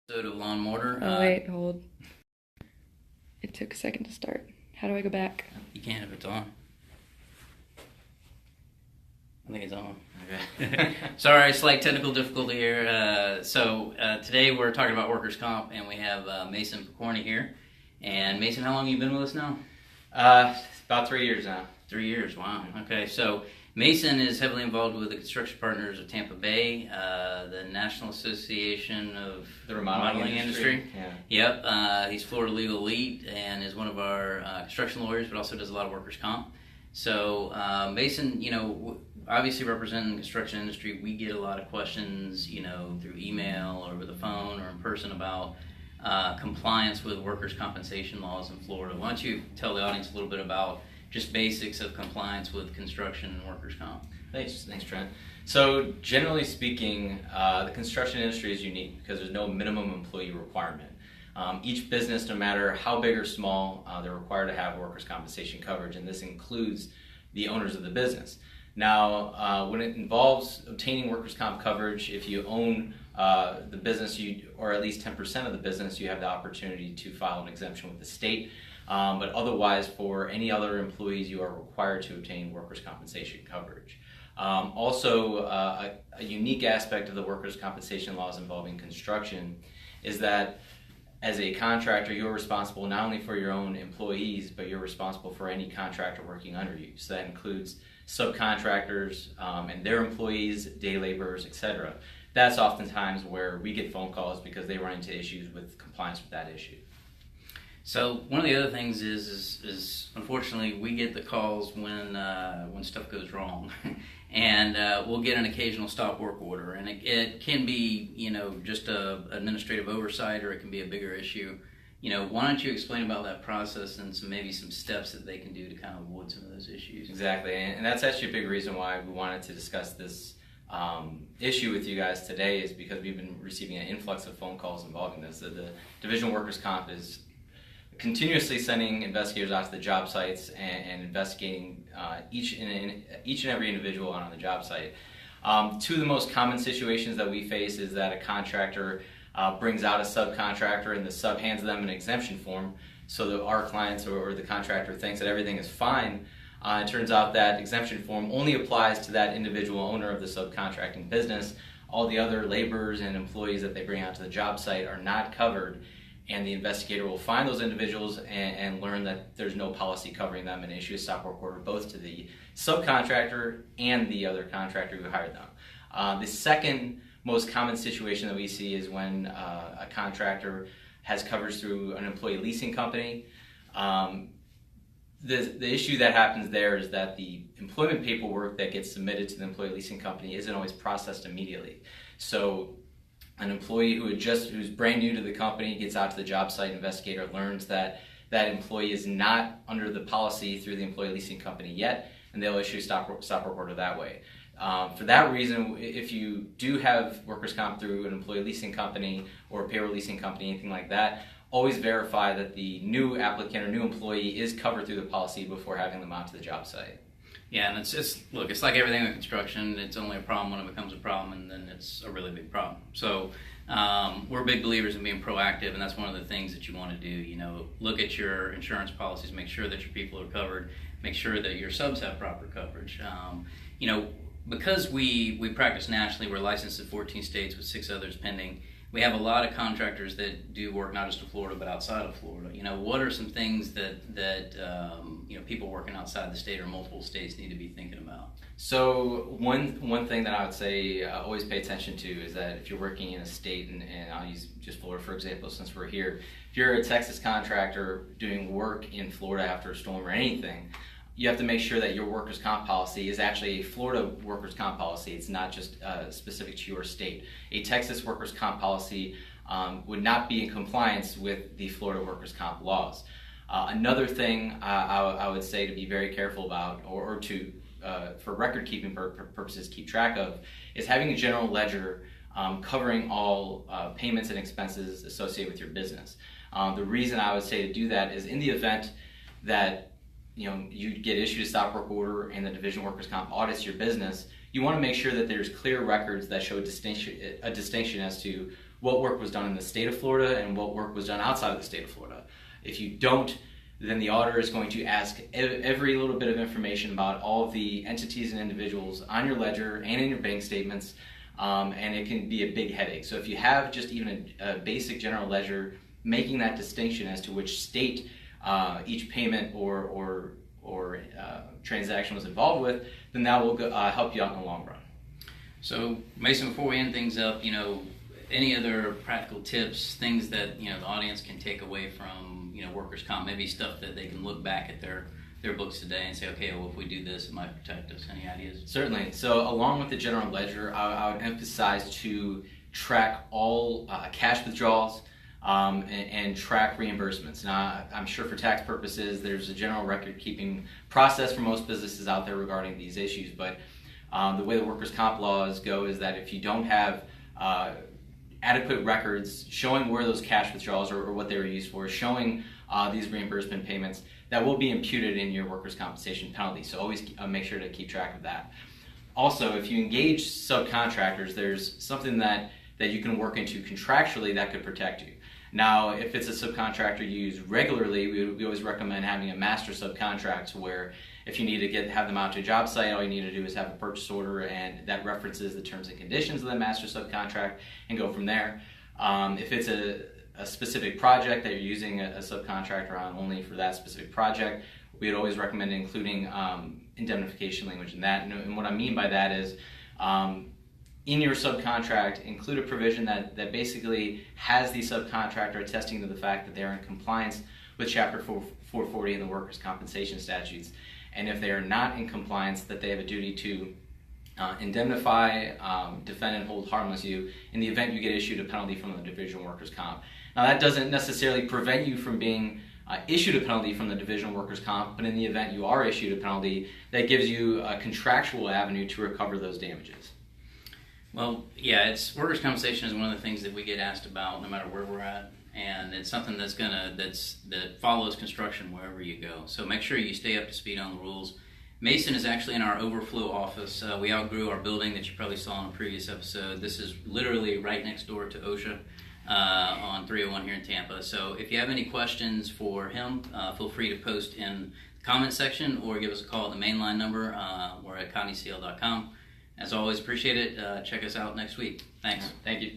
Episode of Lawn Mortar. Oh, wait, hold. It took a second to start. How do I go back? You can't if it's on. I think it's on. Okay. Sorry, slight technical difficulty here. Today we're talking about workers' comp, and we have Mason Pokorny here. And Mason, how long have you been with us now? About 3 years now. 3 years, wow. Okay, so Mason is heavily involved with the Construction Partners of Tampa Bay, the National Association of The remodeling industry. Yeah. Yep, he's Florida Legal Elite and is one of our construction lawyers, but also does a lot of workers' comp. So Mason, obviously representing the construction industry, we get a lot of questions, through email or over the phone or in person about compliance with workers' compensation laws in Florida. Why don't you tell the audience a little bit about just basics of compliance with construction and workers' comp? Thanks, Trent. So generally speaking, the construction industry is unique because there's no minimum employee requirement. Each business, no matter how big or small, they're required to have workers' compensation coverage, and this includes the owners of the business. Now, when it involves obtaining workers' comp coverage, if you own the business, or at least 10% of the business, you have the opportunity to file an exemption with the state. But otherwise, for any other employees, you are required to obtain workers' compensation coverage. A unique aspect of the workers' compensation laws involving construction is that as a contractor, you're responsible not only for your own employees, but you're responsible for any contractor working under you. So that includes subcontractors and their employees, day laborers, etc. That's oftentimes where we get phone calls because they run into issues with compliance with that issue. So one of the other things is unfortunately we get the calls when stuff goes wrong, and we'll get an occasional stop work order, and it can be just a administrative oversight, or it can be a bigger issue. Why don't you explain about that process and maybe some steps that they can do to kind of avoid some of those issues? Exactly, and that's actually a big reason why we wanted to discuss this issue with you guys today, is because we've been receiving an influx of phone calls involving this. The Division of Workers' Comp is continuously sending investigators out to the job sites and investigating each and every individual on the job site. Two of the most common situations that we face is that a contractor brings out a subcontractor and the sub hands them an exemption form so that our clients or the contractor thinks that everything is fine. It turns out that exemption form only applies to that individual owner of the subcontracting business. All the other laborers and employees that they bring out to the job site are not covered, and the investigator will find those individuals and learn that there's no policy covering them and issue a stop work order both to the subcontractor and the other contractor who hired them. The second most common situation that we see is when a contractor has coverage through an employee leasing company. The issue that happens there is that the employment paperwork that gets submitted to the employee leasing company isn't always processed immediately. So an employee who's brand new to the company gets out to the job site, investigator learns that that employee is not under the policy through the employee leasing company yet, and they'll issue stop work order that way. For that reason, if you do have workers' comp through an employee leasing company or a payroll leasing company, anything like that, always verify that the new applicant or new employee is covered through the policy before having them out to the job site. Yeah, and it's like everything with construction. It's only a problem when it becomes a problem, and then it's a really big problem. So we're big believers in being proactive, and that's one of the things that you want to do. Look at your insurance policies, make sure that your people are covered, make sure that your subs have proper coverage. Because we practice nationally, we're licensed in 14 states with 6 others pending. We have a lot of contractors that do work not just in Florida but outside of Florida. What are some things that people working outside the state or multiple states need to be thinking about? So one thing that I would say always pay attention to is that if you're working in a state, and I'll use just Florida for example since we're here, if you're a Texas contractor doing work in Florida after a storm or anything, you have to make sure that your workers' comp policy is actually a Florida workers' comp policy. It's not just specific to your state. A Texas workers' comp policy would not be in compliance with the Florida workers' comp laws. Another thing I would say to be very careful about, or to for record keeping purposes keep track of, is having a general ledger covering all payments and expenses associated with your business. The reason I would say to do that is in the event that you get issued a stop work order and the Division of Workers' Comp audits your business, you want to make sure that there's clear records that show a distinction as to what work was done in the state of Florida and what work was done outside of the state of Florida. If you don't, then the auditor is going to ask every little bit of information about all of the entities and individuals on your ledger and in your bank statements, and it can be a big headache. So if you have just even a basic general ledger, making that distinction as to which state each payment or transaction was involved with, then that will help you out in the long run. So, Mason, before we end things up, any other practical tips, things that the audience can take away from workers' comp, maybe stuff that they can look back at their books today and say, okay, well, if we do this, it might protect us. Any ideas? Certainly. So, along with the general ledger, I would emphasize to track all cash withdrawals and track reimbursements. Now, I'm sure for tax purposes, there's a general record-keeping process for most businesses out there regarding these issues, but the way the workers' comp laws go is that if you don't have adequate records showing where those cash withdrawals or what they were used for, showing these reimbursement payments, that will be imputed in your workers' compensation penalty. So always make sure to keep track of that. Also, if you engage subcontractors, there's something that you can work into contractually that could protect you. Now, if it's a subcontractor you use regularly, we always recommend having a master subcontract where if you need to have them out to a job site, all you need to do is have a purchase order and that references the terms and conditions of the master subcontract and go from there. If it's a specific project that you're using a subcontractor on only for that specific project, we would always recommend including indemnification language in that. And what I mean by that is in your subcontract, include a provision that basically has the subcontractor attesting to the fact that they're in compliance with Chapter 440 in the workers' compensation statutes. And if they are not in compliance, that they have a duty to indemnify, defend, and hold harmless you in the event you get issued a penalty from the Division of Workers' Comp. Now, that doesn't necessarily prevent you from being issued a penalty from the Division of Workers' Comp, but in the event you are issued a penalty, that gives you a contractual avenue to recover those damages. Well, yeah, workers' compensation is one of the things that we get asked about no matter where we're at, and it's something that follows construction wherever you go. So make sure you stay up to speed on the rules. Mason is actually in our overflow office. We outgrew our building that you probably saw in a previous episode. This is literally right next door to OSHA on 301 here in Tampa. So if you have any questions for him, feel free to post in the comment section or give us a call at the mainline number. We're at cotneycl.com. As always, appreciate it. Check us out next week. Thanks. Thank you.